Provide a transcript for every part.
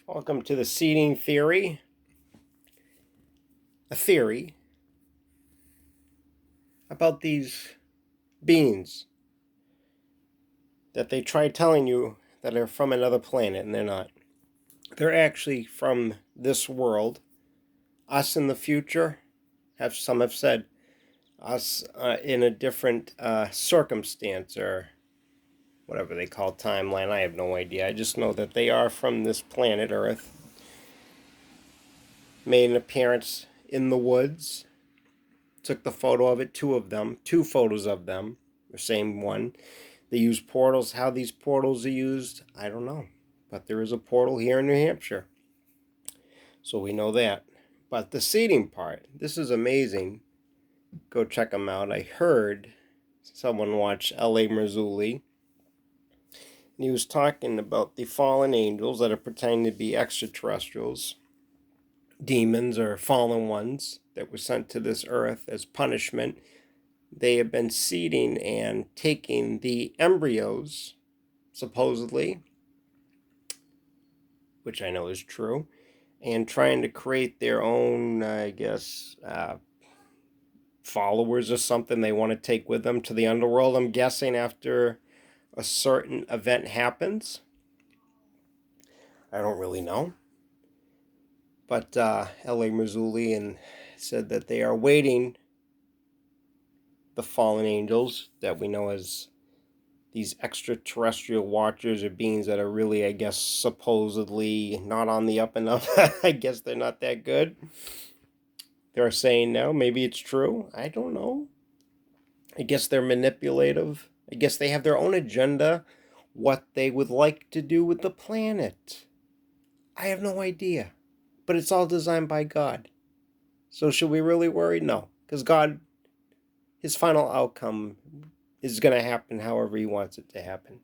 Welcome to the seeding theory. A theory about these beings that they try telling you that are from another planet, and they're not. They're actually from this world. Us in the future, some have said, us in a different circumstance or whatever they call timeline. I have no idea. I just know that they are from this planet Earth. Made an appearance in the woods. Took the photo of it, two photos of them, the same one. They use portals. How these portals are used, I don't know. But there is a portal here in New Hampshire. So we know that. But the seeding part, this is amazing. Go check them out. I heard someone watch L.A. Marzulli, and he was talking about the fallen angels that are pretending to be extraterrestrials, demons or fallen ones that were sent to this earth as punishment. They have been seeding and taking the embryos, supposedly, which I know is true, and trying to create their own, followers or something they want to take with them to the underworld. I'm guessing after a certain event happens. I don't really know. But L.A. Marzulli said that they are waiting the fallen angels that we know as these extraterrestrial watchers or beings that are really, I guess, supposedly not on the up and up. I guess they're not that good. They're saying now, maybe it's true. I don't know. I guess they're manipulative. I guess they have their own agenda, what they would like to do with the planet. I have no idea. But it's all designed by God. So should we really worry? No. Because God, his final outcome is going to happen however he wants it to happen.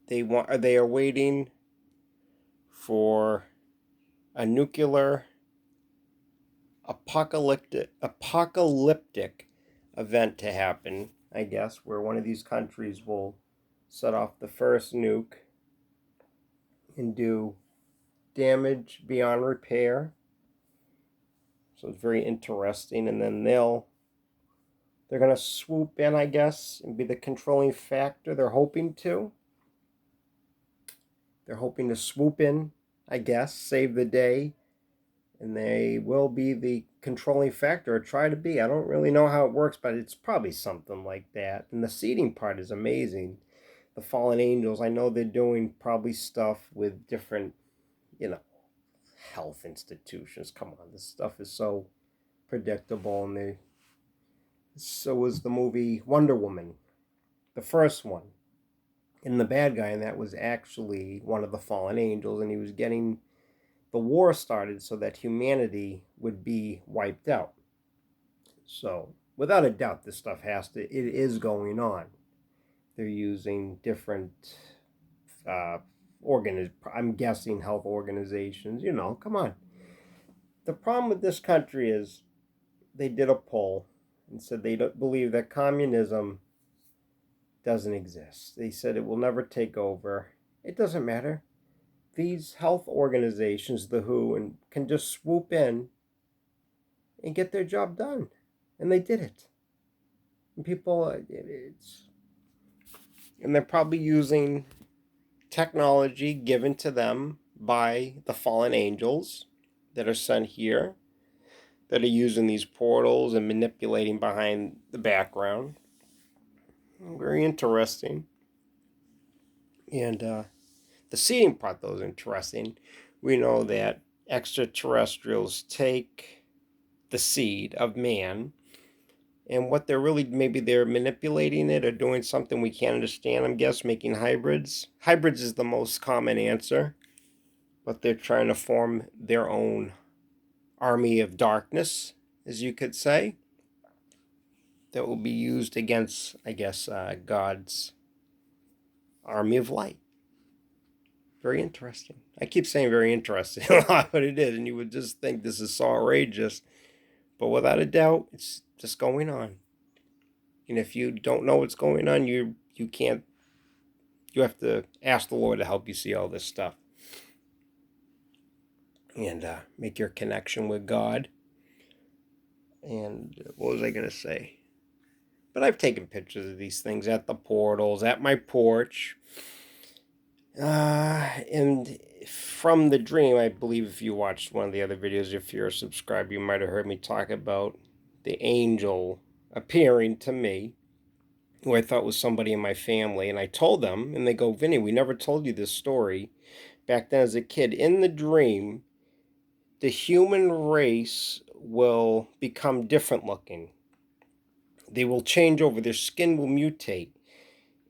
They are waiting for a nuclear apocalyptic event to happen, I guess, where one of these countries will set off the first nuke and do damage beyond repair. So it's very interesting. And then they're going to swoop in, I guess, and be the controlling factor. They're hoping to swoop in, I guess, save the day. And they will be the controlling factor, or try to be. I don't really know how it works, but it's probably something like that. And the seeding part is amazing. The fallen angels, I know they're doing probably stuff with different, health institutions. Come on, this stuff is so predictable. And so was the movie Wonder Woman, the first one. And the bad guy in that was actually one of the fallen angels, and he was getting the war started so that humanity would be wiped out. So, without a doubt, this stuff it is going on. They're using different, I'm guessing health organizations, come on. The problem with this country is they did a poll and said they don't believe that communism doesn't exist. They said it will never take over. It doesn't matter. These health organizations, the WHO, can just swoop in and get their job done. And they did it. And people, and they're probably using technology given to them by the fallen angels that are sent here, that are using these portals and manipulating behind the background. Very interesting. And the seeding part, though, is interesting. We know that extraterrestrials take the seed of man, and what they're really, maybe they're manipulating it or doing something we can't understand, I'm guessing, making hybrids. Hybrids is the most common answer, but they're trying to form their own army of darkness, as you could say, that will be used against, I guess, God's army of light. Very interesting. I keep saying very interesting a lot, but it is, and you would just think this is so outrageous. But without a doubt, it's just going on. And if you don't know what's going on, you can't You have to ask the Lord to help you see all this stuff. And make your connection with God. And what was I going to say? But I've taken pictures of these things at the portals, at my porch. And from the dream, I believe if you watched one of the other videos, if you're a subscriber, you might have heard me talk about the angel appearing to me, who I thought was somebody in my family. And I told them, and they go, Vinny, we never told you this story. Back then as a kid, in the dream, the human race will become different looking. They will change over, their skin will mutate.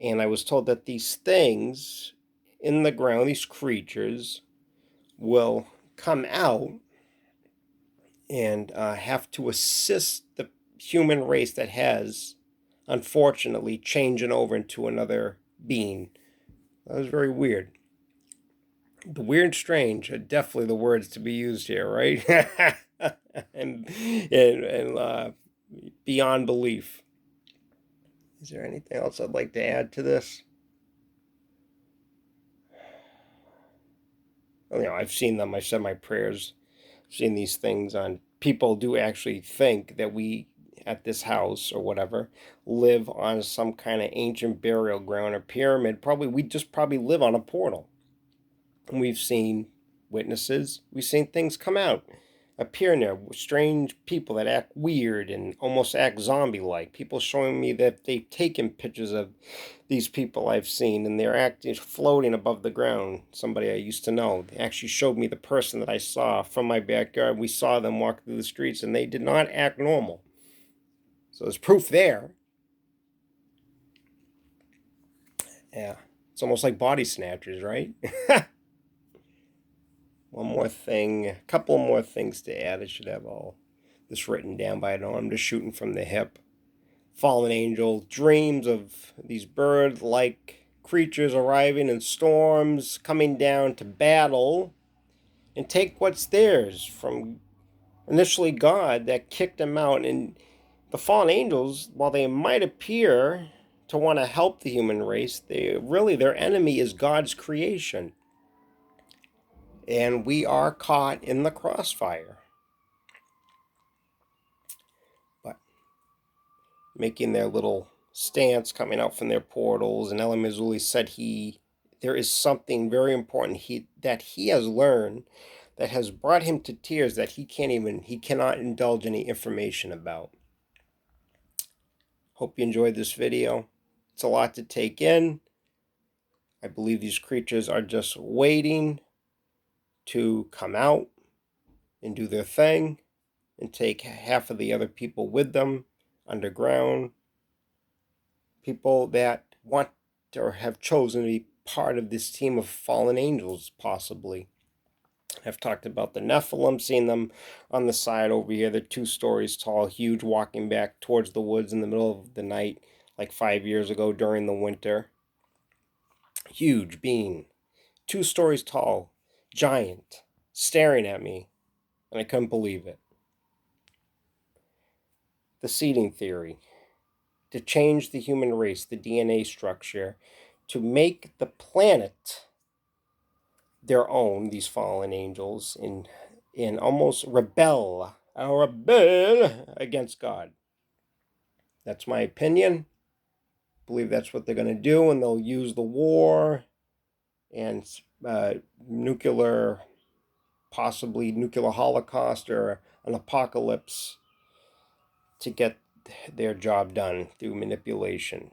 And I was told that these things in the ground, these creatures, will come out and have to assist the human race that has, unfortunately, changing over into another being. That was very weird. The weird and strange are definitely the words to be used here, right? and beyond belief. Is there anything else I'd like to add to this? I've seen them. I've said my prayers. I've seen these things on. People do actually think that we, at this house or whatever, live on some kind of ancient burial ground or pyramid. We just probably live on a portal. And we've seen witnesses. We've seen things come out, appear in there. Strange people that act weird and almost act zombie-like. People showing me that they've taken pictures of these people I've seen, and they're acting floating above the ground. Somebody I used to know. They actually showed me the person that I saw from my backyard. We saw them walk through the streets, and they did not act normal. So there's proof there. Yeah. It's almost like body snatchers, right? One more thing, a couple more things to add. I should have all this written down by now. I'm just shooting from the hip. Fallen angel dreams of these bird-like creatures arriving in storms, coming down to battle and take what's theirs from initially God that kicked them out. And the fallen angels, while they might appear to want to help the human race, their enemy is God's creation. And we are caught in the crossfire. But making their little stance, coming out from their portals, and Ella Mazzulli said there is something very important that he has learned that has brought him to tears that he cannot indulge any information about. Hope you enjoyed this video. It's a lot to take in. I believe these creatures are just waiting to come out and do their thing and take half of the other people with them underground. People that want or have chosen to be part of this team of fallen angels, possibly. I've talked about the Nephilim, seen them on the side over here. They're 2 stories tall, huge, walking back towards the woods in the middle of the night, like 5 years ago during the winter. Huge being, 2 stories tall, giant, staring at me, and I couldn't believe it. The seeding theory, to change the human race, the DNA structure, to make the planet their own, these fallen angels, and almost rebel against God. That's my opinion. I believe that's what they're going to do, and they'll use the war and possibly nuclear holocaust or an apocalypse to get their job done through manipulation.